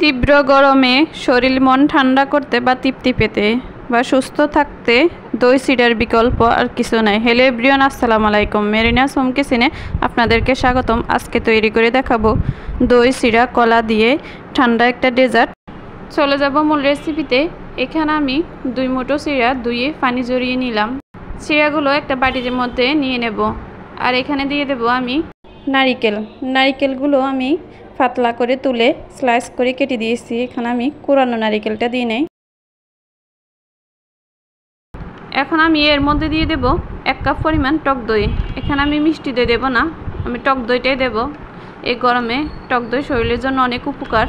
তীব্র গরমে শরীর মন ঠান্ডা করতে বা তৃপ্তি পেতে বা সুস্থ থাকতে দই চিড়ার বিকল্প আর কিছু নাই। হ্যালো এভরিওয়ান, আসসালামু আলাইকুম। মেরিনাস হোম কিচেনে আপনাদেরকে স্বাগতম। আজকে তৈরি করে দেখাবো দই চিড়া কলা দিয়ে ঠান্ডা একটা ডেজার্ট। চলে যাব মূল রেসিপিতে। এখানে আমি 2 মুঠো চিড়া ধুয়ে পানি ঝরিয়ে নিলাম। চিড়াগুলো একটা বাটির মধ্যে নিয়ে নেব। আর এখানে দিয়ে দেব আমি নারিকেলগুলো আমি পাতলা করে তুলে স্লাইস করে কেটে দিয়েছি। এখানে আমি কোরানো নারিকেলটা দিয়ে নেই। এখন আমি এর মধ্যে দিয়ে দেব 1 কাপ পরিমাণ টক দই। এখানে আমি মিষ্টি দই দেব না, আমি টক দইটাই দেব। এই গরমে টক দই শরীরের জন্য অনেক উপকার।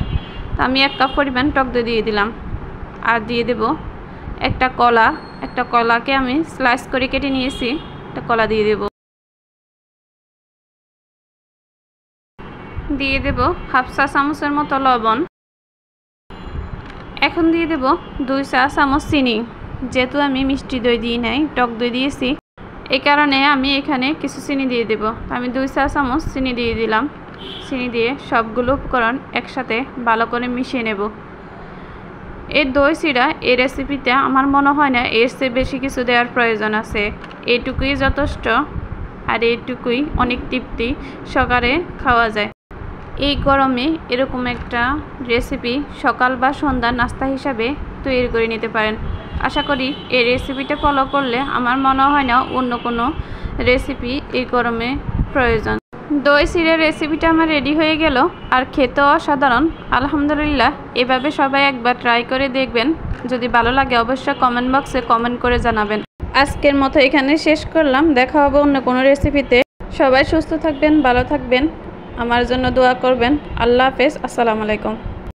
তো আমি 1 কাপ পরিমাণ টক দই দিয়ে দিলাম। আর দিয়ে দেব একটা কলাকে আমি স্লাইস করে কেটে নিয়েছি, একটা কলা দিয়ে দেব। দিয়ে দেব হাফ চা চামচের মতো লবণ। এখন দিয়ে দেব 2 চা চামচ চিনি। যেহেতু আমি মিষ্টি দই দিই নাই, টক দই দিয়েছি, এই কারণে আমি এখানে কিছু চিনি দিয়ে দেব। আমি 2 চা চামচ চিনি দিয়ে দিলাম। চিনি দিয়ে সবগুলো উপকরণ একসাথে ভালো করে মিশিয়ে নেব। এই দই চিড়া এই রেসিপিতে আমার মনে হয় না এর চেয়ে বেশি কিছু দেওয়ার প্রয়োজন আছে। এইটুকুই যথেষ্ট। আর এইটুকুই অনেক তৃপ্তি সকালে খাওয়া যায়। এই গরমে এরকম একটা রেসিপি সকাল বা সন্ধ্যা নাস্তা হিসাবে তৈরি করে নিতে পারেন। আশা করি এই রেসিপিটা ফলো করলে আমার মনে হয় না অন্য কোনো রেসিপি এই গরমে প্রয়োজন। দই চিড়ার রেসিপিটা আমার রেডি হয়ে গেল। আর খেতেও অসাধারণ, আলহামদুলিল্লাহ। এভাবে সবাই একবার ট্রাই করে দেখবেন। যদি ভালো লাগে অবশ্যই কমেন্ট বক্সে কমেন্ট করে জানাবেন। আজকের মতো এখানে শেষ করলাম। দেখা হবে অন্য কোনো রেসিপিতে। সবাই সুস্থ থাকবেন, ভালো থাকবেন, আমার জন্য দোয়া করবেন। আল্লাহ হাফেজ, আসসালামু আলাইকুম।